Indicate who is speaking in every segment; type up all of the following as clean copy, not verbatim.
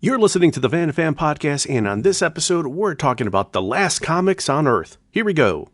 Speaker 1: You're listening to the Fan2Fan Podcast, and on this episode, we're talking about the last comics on Earth. Here we go.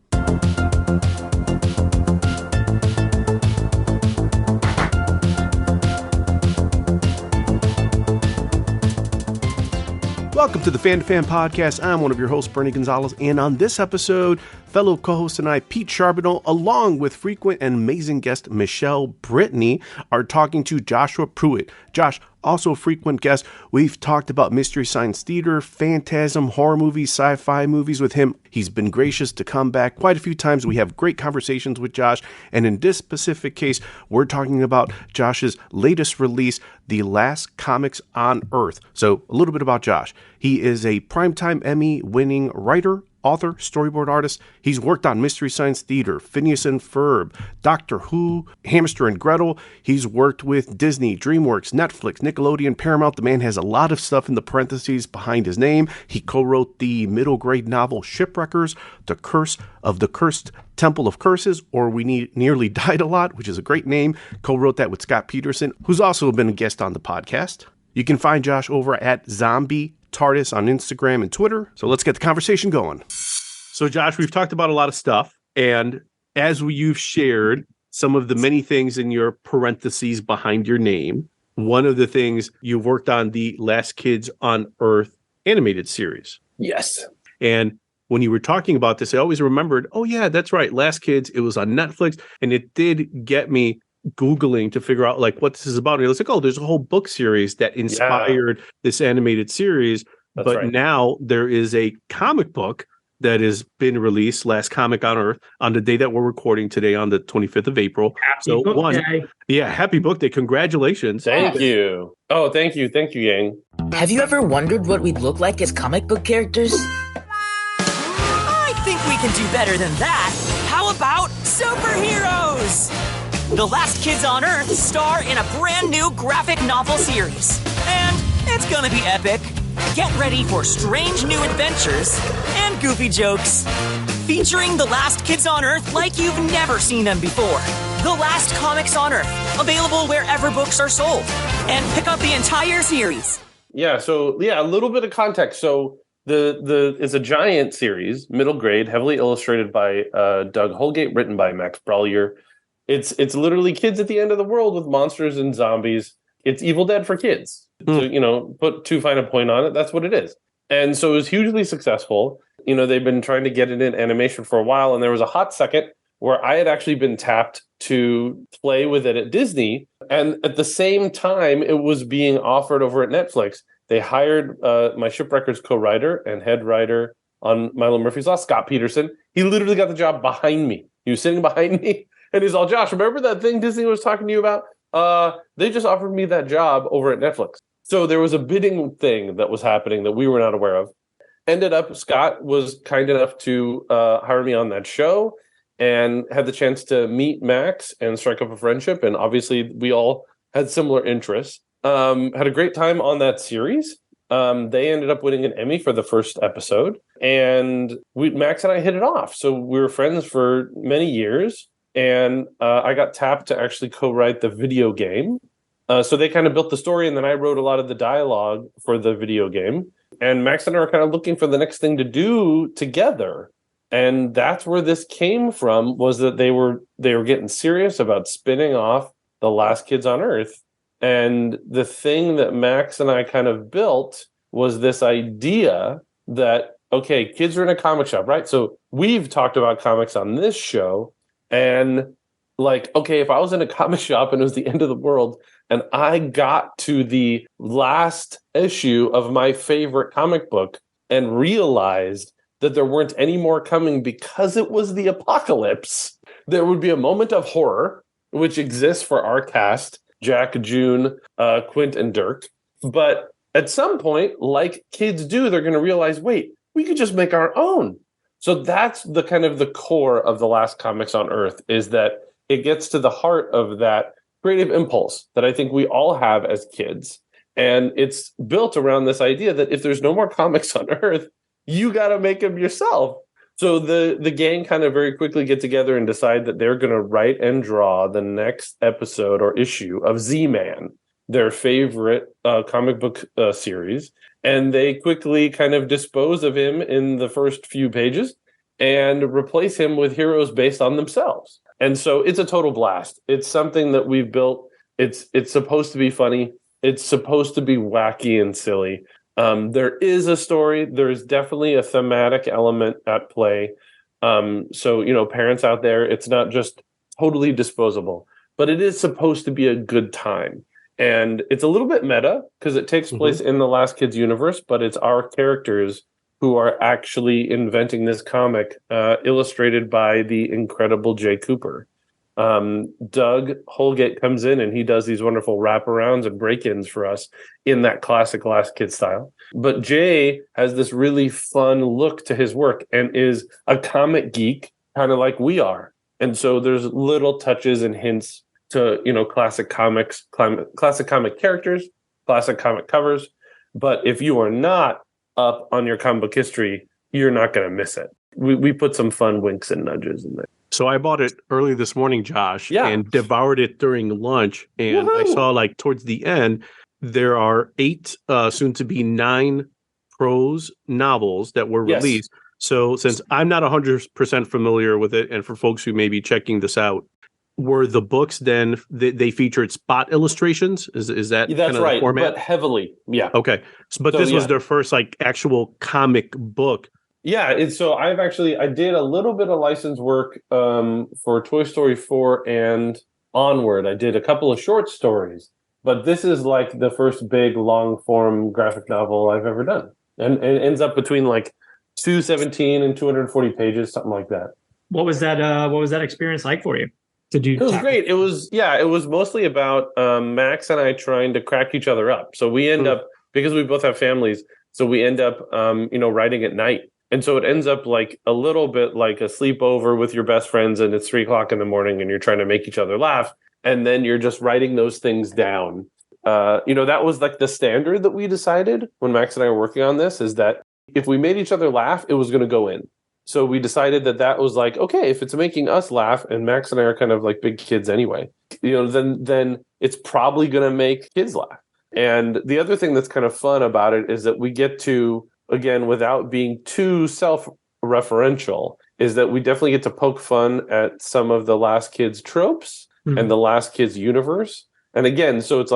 Speaker 1: Welcome to the Fan2Fan Podcast. I'm one of your hosts, Bernie Gonzalez, and on this episode, fellow co-host and I, Pete Charbonneau, along with frequent and amazing guest Michele Brittany, are talking to Joshua Pruett. Josh, also a frequent guest. We've talked about Mystery Science Theater, Phantasm, horror movies, sci-fi movies with him. He's been gracious to come back quite a few times. We have great conversations with Josh, and in this specific case, we're talking about Josh's latest release, The Last Comics on Earth. So, a little bit about Josh. He is a Primetime Emmy-winning writer, author, storyboard artist. He's worked on Mystery Science Theater, Phineas and Ferb, Doctor Who, Hamster and Gretel. He's worked with Disney, DreamWorks, Netflix, Nickelodeon, Paramount. The man has a lot of stuff in the parentheses behind his name. He co-wrote the middle grade novel Shipwreckers, The Curse of the Cursed Temple of Curses, or We Nearly Died a Lot, which is a great name. Co-wrote that with Scott Peterson, who's also been a guest on the podcast. You can find Josh over at Zombie TARDIS on Instagram and Twitter. So let's get the conversation going. So Josh, we've talked about a lot of stuff, and as you've shared some of the many things in your parentheses behind your name, one of the things you've worked on the Last Kids on Earth animated series.
Speaker 2: Yes.
Speaker 1: And when you were talking about this, I always remembered, oh yeah, that's right, Last Kids, it was on Netflix, and it did get me Googling to figure out like what this is about. And it was like, oh, there's a whole book series that inspired this animated series. That's but right. Now there is a comic book that has been released, Last Comic on Earth, on the day that we're recording today on the 25th of April.
Speaker 2: Happy book day.
Speaker 1: Yeah, happy book day. Congratulations.
Speaker 2: Thank you. Oh, thank you. Thank you, Yang.
Speaker 3: Have you ever wondered what we'd look like as comic book characters?
Speaker 4: I think we can do better than that. How about superheroes? The Last Kids on Earth star in a brand new graphic novel series. And it's gonna be epic. Get ready for strange new adventures and goofy jokes. Featuring the Last Kids on Earth like you've never seen them before. The Last Comics on Earth, available wherever books are sold. And pick up the entire series.
Speaker 2: Yeah, so a little bit of context. So the it's a giant series, middle grade, heavily illustrated by Doug Holgate, written by Max Brallier. It's literally kids at the end of the world with monsters and zombies. It's Evil Dead for kids. To, put too fine a point on it, that's what it is. And so it was hugely successful. They've been trying to get it in animation for a while, and there was a hot second where I had actually been tapped to play with it at Disney. And at the same time, it was being offered over at Netflix. They hired my Shipwreckers co-writer and head writer on Milo Murphy's Law, Scott Peterson. He literally got the job behind me. He was sitting behind me. And he's all, Josh, remember that thing Disney was talking to you about? They just offered me that job over at Netflix. So there was a bidding thing that was happening that we were not aware of. Ended up, Scott was kind enough to hire me on that show and had the chance to meet Max and strike up a friendship. And obviously, we all had similar interests. Had a great time on that series. They ended up winning an Emmy for the first episode. And Max and I hit it off. So we were friends for many years. And I got tapped to actually co-write the video game. So they kind of built the story, and then I wrote a lot of the dialogue for the video game. And Max and I are kind of looking for the next thing to do together. And that's where this came from, was that they were getting serious about spinning off The Last Kids on Earth. And the thing that Max and I kind of built was this idea that, okay, kids are in a comic shop, right? So we've talked about comics on this show. And like, okay, if I was in a comic shop and it was the end of the world and I got to the last issue of my favorite comic book and realized that there weren't any more coming because it was the apocalypse, there would be a moment of horror, which exists for our cast, Jack, June, Quint, and Dirk. But at some point, like kids do, they're going to realize, wait, we could just make our own. So that's the kind of the core of The Last Comics on Earth, is that it gets to the heart of that creative impulse that I think we all have as kids. And it's built around this idea that if there's no more comics on Earth, you got to make them yourself. So the gang kind of very quickly get together and decide that they're going to write and draw the next episode or issue of Z-Man. their favorite comic book series, and they quickly kind of dispose of him in the first few pages and replace him with heroes based on themselves. And so it's a total blast. It's something that we've built. It's supposed to be funny. It's supposed to be wacky and silly. There is a story. There is definitely a thematic element at play. So, parents out there, it's not just totally disposable, but it is supposed to be a good time. And it's a little bit meta because it takes place in the Last Kids universe, but it's our characters who are actually inventing this comic, illustrated by the incredible Jay Cooper. Doug Holgate comes in and he does these wonderful wraparounds and break-ins for us in that classic Last Kid style. But Jay has this really fun look to his work and is a comic geek, kind of like we are. And so there's little touches and hints to, classic comics, classic comic characters, classic comic covers. But if you are not up on your comic book history, you're not going to miss it. We put some fun winks and nudges in there.
Speaker 1: So I bought it early this morning, Josh, and devoured it during lunch. And I saw towards the end, there are 8, soon to be 9 prose novels that were released. So since I'm not 100% familiar with it, and for folks who may be checking this out, were the books then they featured spot illustrations? Is that
Speaker 2: that's
Speaker 1: kind of
Speaker 2: right,
Speaker 1: the format?
Speaker 2: But heavily, yeah.
Speaker 1: Okay, but this was their first actual comic book.
Speaker 2: Yeah, so I did a little bit of license work for Toy Story 4 and onward. I did a couple of short stories, but this is the first big long form graphic novel I've ever done, and it ends up between 217 and 240 pages, something like that.
Speaker 5: What was that experience like for you?
Speaker 2: It was great. It was mostly about Max and I trying to crack each other up. So we end up, because we both have families, so we end up writing at night. And so it ends up a little bit like a sleepover with your best friends, and it's 3:00 in the morning and you're trying to make each other laugh. And then you're just writing those things down. That was the standard that we decided when Max and I were working on this, is that if we made each other laugh, it was going to go in. So we decided that was okay, if it's making us laugh, and Max and I are kind of big kids anyway, then it's probably going to make kids laugh. And the other thing that's kind of fun about it is that we get to, again, without being too self-referential, is that we definitely get to poke fun at some of the Last Kids tropes and the Last Kids universe. And again, so it's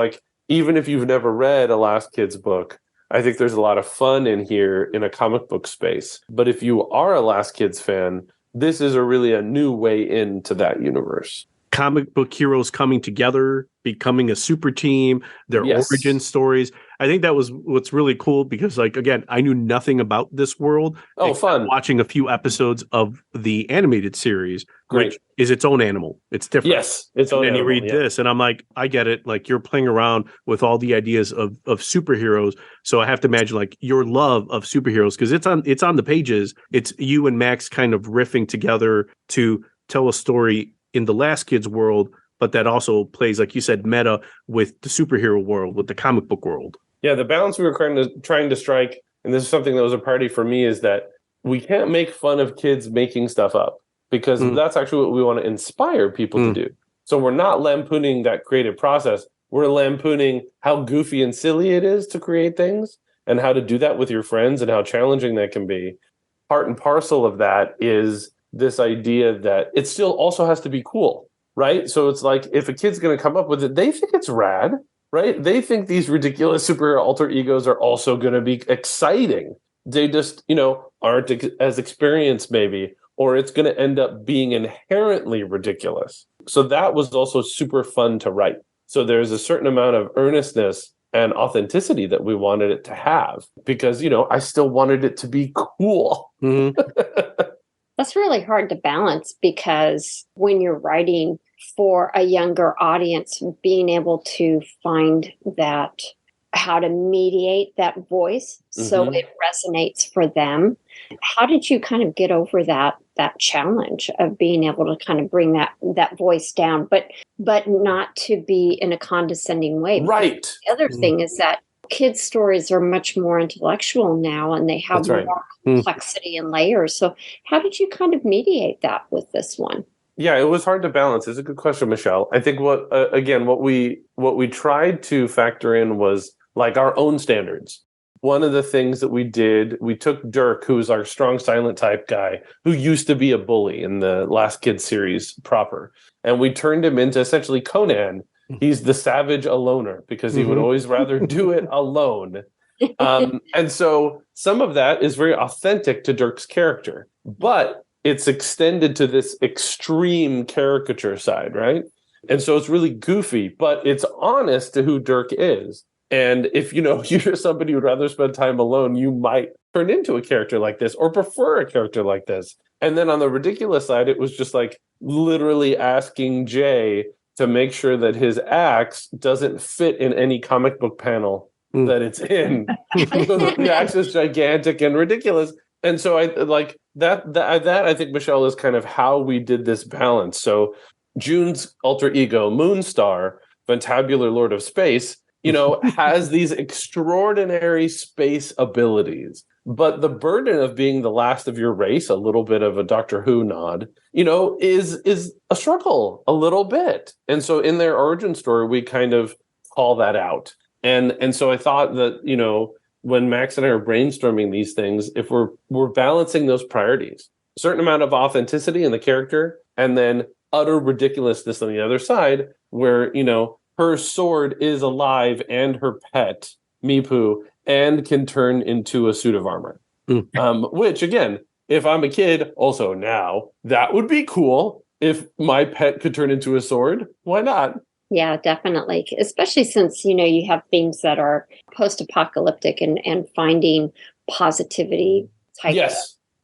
Speaker 2: even if you've never read a Last Kids book, I think there's a lot of fun in here in a comic book space. But if you are a Last Kids fan, this is really a new way into that universe.
Speaker 1: Comic book heroes coming together, becoming a super team, their origin stories. I think that was what's really cool because, again, I knew nothing about this world.
Speaker 2: Oh, fun.
Speaker 1: Watching a few episodes of the animated series, which is its own animal. It's different.
Speaker 2: Yes, its own
Speaker 1: animal. And then you read this, and I'm I get it. You're playing around with all the ideas of superheroes. So I have to imagine, your love of superheroes, because it's on the pages. It's you and Max kind of riffing together to tell a story in the Last Kids world, but that also plays, like you said, meta with the superhero world, with the comic book world.
Speaker 2: Yeah, the balance we were trying to strike, and this is something that was a priority for me, is that we can't make fun of kids making stuff up, because that's actually what we want to inspire people to do. So we're not lampooning that creative process. We're lampooning how goofy and silly it is to create things, and how to do that with your friends, and how challenging that can be. Part and parcel of that is this idea that it still also has to be cool, right? So it's if a kid's going to come up with it, they think it's rad, right? They think these ridiculous superhero alter egos are also going to be exciting. They just, aren't as experienced maybe, or it's going to end up being inherently ridiculous. So that was also super fun to write. So there's a certain amount of earnestness and authenticity that we wanted it to have, because, I still wanted it to be cool.
Speaker 6: That's really hard to balance, because when you're writing for a younger audience, being able to find that, how to mediate that voice so it resonates for them. How did you kind of get over that challenge of being able to kind of bring that voice down, but not to be in a condescending way?
Speaker 2: Right.
Speaker 6: The other thing is that kids' stories are much more intellectual now, and they have more complexity and layers. So how did you kind of mediate that with this one?
Speaker 2: Yeah, it was hard to balance. It's a good question, Michelle. I think what we tried to factor in was like our own standards. One of the things that we did, we took Dirk, who's our strong silent type guy, who used to be a bully in the Last Kid series proper, and we turned him into essentially Conan. He's the savage aloner because he would always rather do it alone. And so some of that is very authentic to Dirk's character, but it's extended to this extreme caricature side, right? And so it's really goofy, but it's honest to who Dirk is. And if, you're somebody who'd rather spend time alone, you might turn into a character like this or prefer a character like this. And then on the ridiculous side, it was just like literally asking Jay to make sure that his axe doesn't fit in any comic book panel that it's in. The axe is gigantic and ridiculous. And so I like that I think, Michelle, is kind of how we did this balance. So June's alter ego, Moonstar, Fantabular Lord of Space, has these extraordinary space abilities. But the burden of being the last of your race, a little bit of a Doctor Who nod, is a struggle a little bit. And so in their origin story, we kind of call that out. And so I thought that, when Max and I are brainstorming these things, if we're balancing those priorities, a certain amount of authenticity in the character, and then utter ridiculousness on the other side, where, her sword is alive and her pet, Meepoo, and can turn into a suit of armor. Which, again, if I'm a kid, also now, that would be cool. If my pet could turn into a sword, why not?
Speaker 6: Yeah, definitely. Especially since, you have themes that are post-apocalyptic and finding positivity type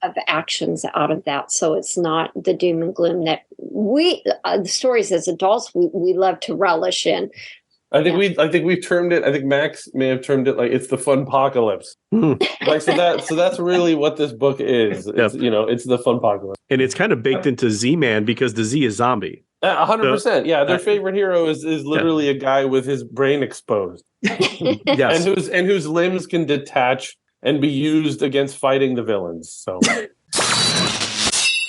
Speaker 6: of actions out of that. So it's not the doom and gloom that the stories as adults, we love to relish in.
Speaker 2: I think we've termed it. I think Max may have termed it like it's the fun apocalypse. Like so that's really what this book is. It's, it's the fun apocalypse,
Speaker 1: and it's kind of baked into Z-Man because the Z is zombie.
Speaker 2: 100%. Yeah, their favorite hero is literally a guy with his brain exposed.
Speaker 1: Yes,
Speaker 2: and whose limbs can detach and be used against fighting the villains. So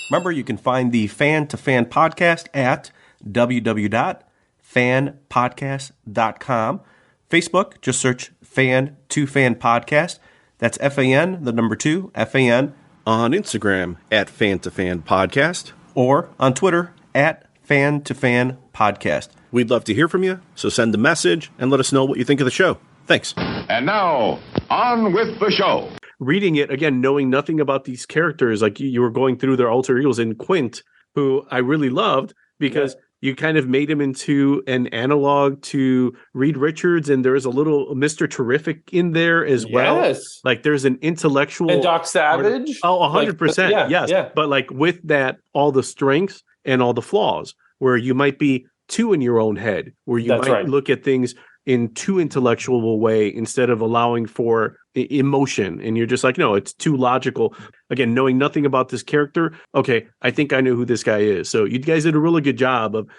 Speaker 1: remember, you can find the Fan2Fan podcast at www.fanpodcast.com. Facebook, just search Fan2Fan Podcast. That's FAN, the number 2, FAN. On Instagram at Fan2Fan Podcast. Or on Twitter at Fan2Fan Podcast. We'd love to hear from you, so send a message and let us know what you think of the show. Thanks.
Speaker 7: And now, on with the show.
Speaker 1: Reading it, again, knowing nothing about these characters, like you were going through their alter egos in Quint, who I really loved because you kind of made him into an analog to Reed Richards, and there is a little Mr. Terrific in there as well.
Speaker 2: Yes.
Speaker 1: Like there's an intellectual...
Speaker 2: And Doc Savage.
Speaker 1: 100%. Yes. Yeah. But like with that, all the strengths and all the flaws, where you might be too in your own head, where you might look at things in too intellectual way instead of allowing for emotion. And you're just like, no, it's too logical. Again, knowing nothing about this character. Okay, I think I know who this guy is. So you guys did a really good job of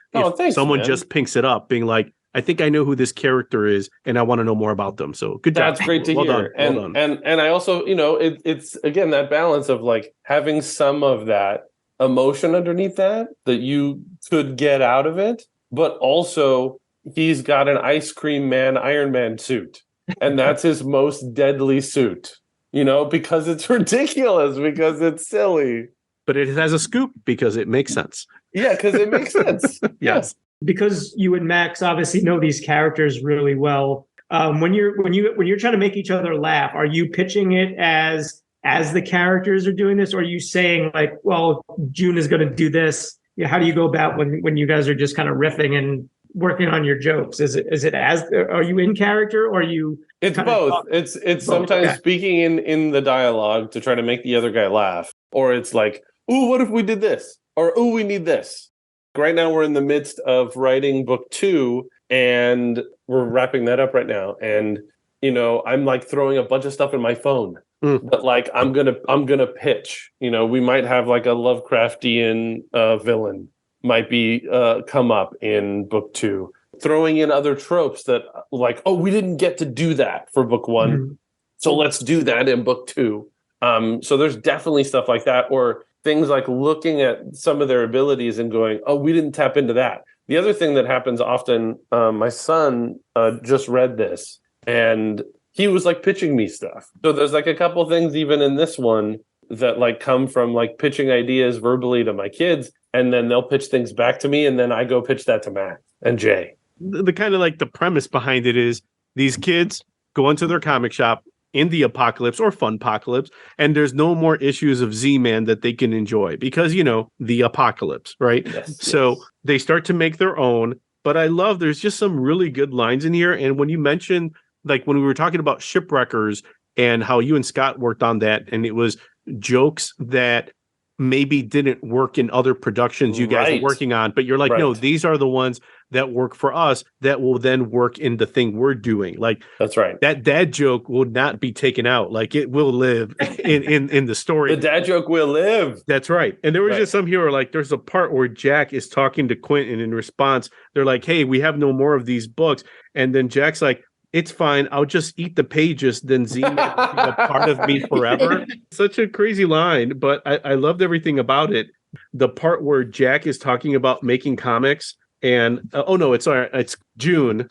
Speaker 1: someone just pinks it up, being like, I think I know who this character is and I want to know more about them. So good job.
Speaker 2: That's great to hear. Well done. And I also, it's again, that balance of like having some of that emotion underneath that you could get out of it, but also he's got an ice cream man Iron Man suit, and that's his most deadly suit, because it's ridiculous, because it's silly.
Speaker 1: But it has a scoop because it makes sense.
Speaker 2: Yeah, because it makes sense.
Speaker 1: Yes.
Speaker 5: Because you and Max obviously know these characters really well. When you're trying to make each other laugh, are you pitching it as the characters are doing this, or are you saying like, well, June is going to do this? How do you go about when you guys are just kind of riffing and working on your jokes? Is it are you in character, or are you?
Speaker 2: It's both. It's sometimes speaking in the dialogue to try to make the other guy laugh, or it's like, ooh, what if we did this? Or ooh, we need this. Right now we're in the midst of writing book 2, and we're wrapping that up right now. And I'm like throwing a bunch of stuff in my phone. But like I'm gonna pitch. We might have like a Lovecraftian villain might be come up in book 2, throwing in other tropes that like, oh, we didn't get to do that for book 1, so let's do that in book 2. So there's definitely stuff like that, or things like looking at some of their abilities and going, oh, we didn't tap into that. The other thing that happens often, my son just read this and he was like pitching me stuff. So there's like a couple things even in this one that like come from like pitching ideas verbally to my kids, and then they'll pitch things back to me, and then I go pitch that to Matt and Jay.
Speaker 1: The kind of like the premise behind it is these kids go into their comic shop in the apocalypse or funpocalypse, and there's no more issues of Z-Man that they can enjoy because, you know, the apocalypse, right?
Speaker 2: Yes,
Speaker 1: so they start to make their own. But I love there's just some really good lines in here. And when you mentioned, like when we were talking about Shipwreckers and how you and Scott worked on that, and it was jokes that maybe didn't work in other productions you guys are working on, but you're like, no, these are the ones that work for us that will then work in the thing we're doing. Like,
Speaker 2: that's right.
Speaker 1: That dad joke will not be taken out. Like, it will live in the story.
Speaker 2: The dad joke will live.
Speaker 1: That's right. And there was just some here like there's a part where Jack is talking to Quint, and in response, they're like, hey, we have no more of these books. And then Jack's like, it's fine. I'll just eat the pages. Then Z will be a part of me forever. Such a crazy line, but I loved everything about it. The part where Jack is talking about making comics, and it's June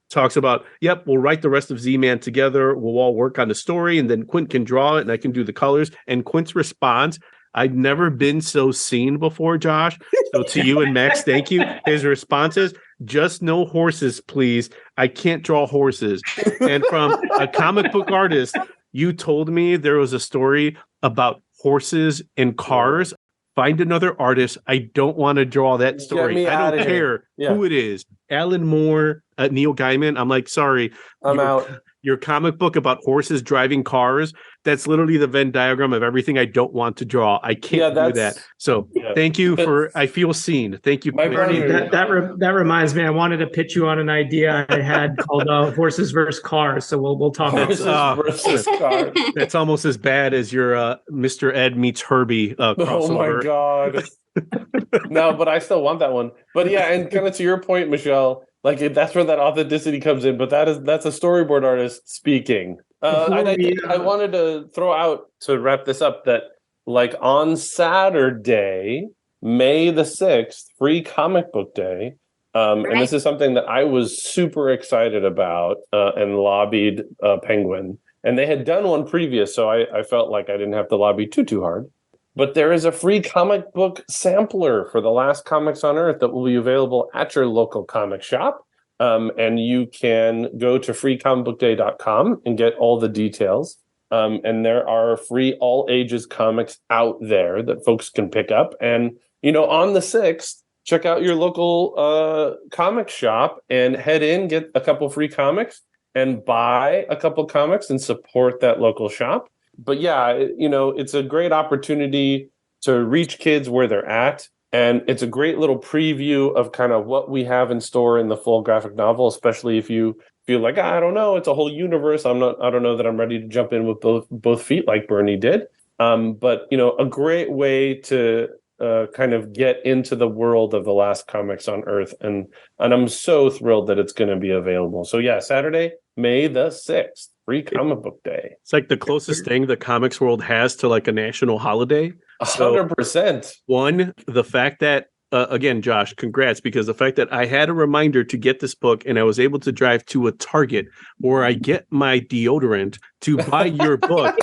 Speaker 1: talks about, yep, we'll write the rest of Z-Man together. We'll all work on the story, and then Quint can draw it, and I can do the colors. And Quint's response, I'd never been so seen before, Josh. So to you and Max, thank you. His response is, just no horses, please. I can't draw horses. And from a comic book artist, you told me there was a story about horses and cars. Find another artist. I don't want to draw that story. I don't care who it is. Alan Moore, Neil Gaiman. I'm like, sorry.
Speaker 2: I'm out.
Speaker 1: Your comic book about horses driving cars, that's literally the Venn diagram of everything I don't want to draw. I can't do that. So thank you for, I feel seen. Thank you.
Speaker 5: That reminds me, I wanted to pitch you on an idea I had called Horses versus Cars. So we'll talk about
Speaker 2: versus cars.
Speaker 1: That's almost as bad as your Mr. Ed meets Herbie crossover.
Speaker 2: Oh my God. No, but I still want that one. But yeah, and kind of to your point, Michele, like that's where that authenticity comes in. But that's a storyboard artist speaking. I wanted to throw out to wrap this up that like on Saturday, May the 6th, Free Comic Book Day. And this is something that I was super excited about and lobbied Penguin. And they had done one previous, so I felt like I didn't have to lobby too hard. But there is a free comic book sampler for The Last Comics on Earth that will be available at your local comic shop. And you can go to freecomicbookday.com and get all the details. And there are free all ages comics out there that folks can pick up. And, you know, on the 6th, check out your local comic shop and head in, get a couple free comics and buy a couple comics and support that local shop. But yeah, you know, it's a great opportunity to reach kids where they're at. And it's a great little preview of kind of what we have in store in the full graphic novel, especially if you feel like, I don't know, it's a whole universe. I don't know that I'm ready to jump in with both feet like Bernie did. But, you know, a great way to kind of get into the world of The Last Comics on Earth. And I'm so thrilled that it's going to be available. So yeah, Saturday, May the 6th. Free Comic Book Day.
Speaker 1: It's like the closest thing the comics world has to like a national holiday.
Speaker 2: 100%.
Speaker 1: One, the fact that, again, Josh, congrats, because the fact that I had a reminder to get this book and I was able to drive to a Target where I get my deodorant to buy your book.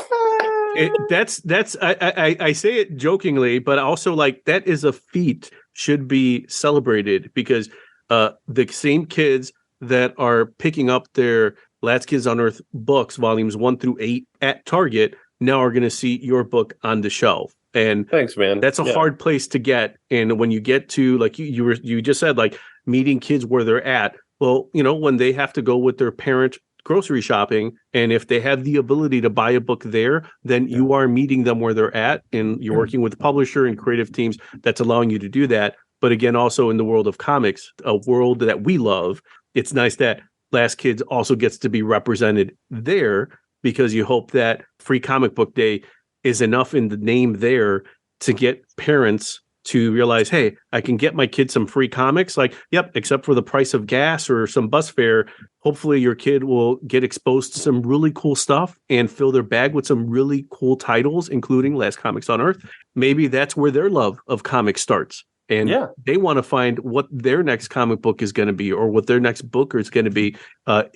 Speaker 1: I say it jokingly, but also like that is a feat, should be celebrated, because the same kids that are picking up their Last Kids on Earth books, volumes 1 through 8 at Target, now are going to see your book on the shelf. And
Speaker 2: thanks, man.
Speaker 1: That's a hard place to get. And when you get to, like you just said, like meeting kids where they're at, well, you know, when they have to go with their parent grocery shopping, and if they have the ability to buy a book there, then you are meeting them where they're at, and you're working with the publisher and creative teams that's allowing you to do that. But again, also in the world of comics, a world that we love, it's nice that Last Kids also gets to be represented there, because you hope that Free Comic Book Day is enough in the name there to get parents to realize, hey, I can get my kid some free comics. Like, yep, except for the price of gas or some bus fare. Hopefully your kid will get exposed to some really cool stuff and fill their bag with some really cool titles, including Last Comics on Earth. Maybe that's where their love of comics starts. And they want to find what their next comic book is going to be or what their next book is going to be. I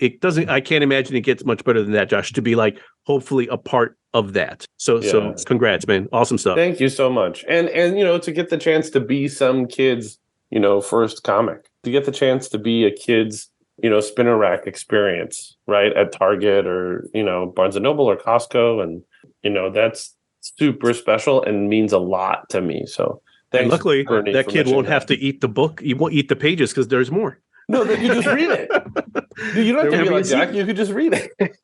Speaker 1: can't imagine it gets much better than that, Josh, to be like, hopefully a part of that. So congrats, man. Awesome stuff.
Speaker 2: Thank you so much. And to get the chance to be some kid's, first comic, to get the chance to be a kid's, spinner rack experience, right? At Target or, Barnes and Noble or Costco. And, that's super special and means a lot to me. So thanks.
Speaker 1: And luckily,
Speaker 2: Bernie,
Speaker 1: that kid won't have to eat the book. He won't eat the pages because there's more.
Speaker 2: No, you just read it. Dude, you don't have to be like Jack. You could just read it.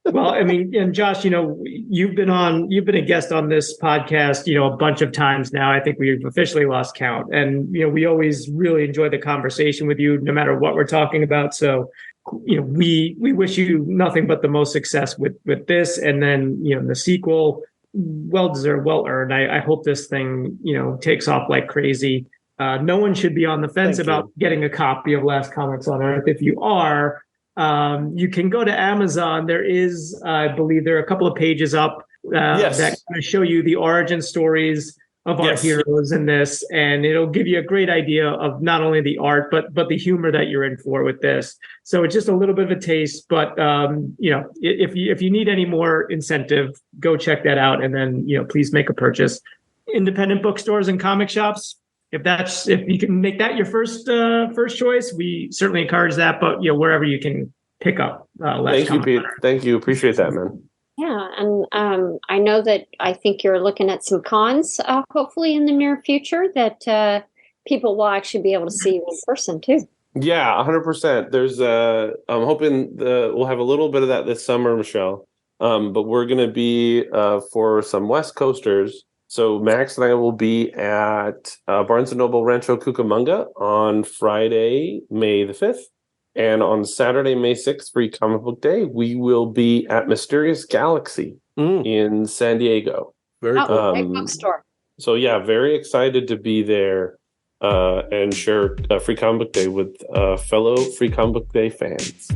Speaker 5: Well, I mean, and Josh, you've been a guest on this podcast, a bunch of times now. I think we've officially lost count. And, we always really enjoy the conversation with you, no matter what we're talking about. So, we wish you nothing but the most success with this. And then, the sequel, well deserved, well earned. I hope this thing, takes off like crazy. No one should be on the fence about getting a copy of Last Comics on Earth. If you are, you can go to Amazon. There is, I believe, there are a couple of pages up that kind of show you the origin stories of our heroes in this, and it'll give you a great idea of not only the art but the humor that you're in for with this. So it's just a little bit of a taste, but if you need any more incentive, go check that out, and then please make a purchase. Independent bookstores and comic shops. If you can make that your first choice, we certainly encourage that. But wherever you can pick up.
Speaker 2: Thank you, Pete. Thank you. Appreciate that, man.
Speaker 6: Yeah, and I know that I think you're looking at some cons, hopefully in the near future that people will actually be able to see in person too.
Speaker 2: Yeah, 100%. There's I'm hoping we'll have a little bit of that this summer, Michelle. But we're going to be for some West Coasters. So Max and I will be at Barnes & Noble Rancho Cucamonga on Friday, May the 5th. And on Saturday, May 6th, Free Comic Book Day, we will be at Mysterious Galaxy in San Diego.
Speaker 1: Very cool.
Speaker 6: Big bookstore.
Speaker 2: So yeah, very excited to be there and share Free Comic Book Day with fellow Free Comic Book Day fans.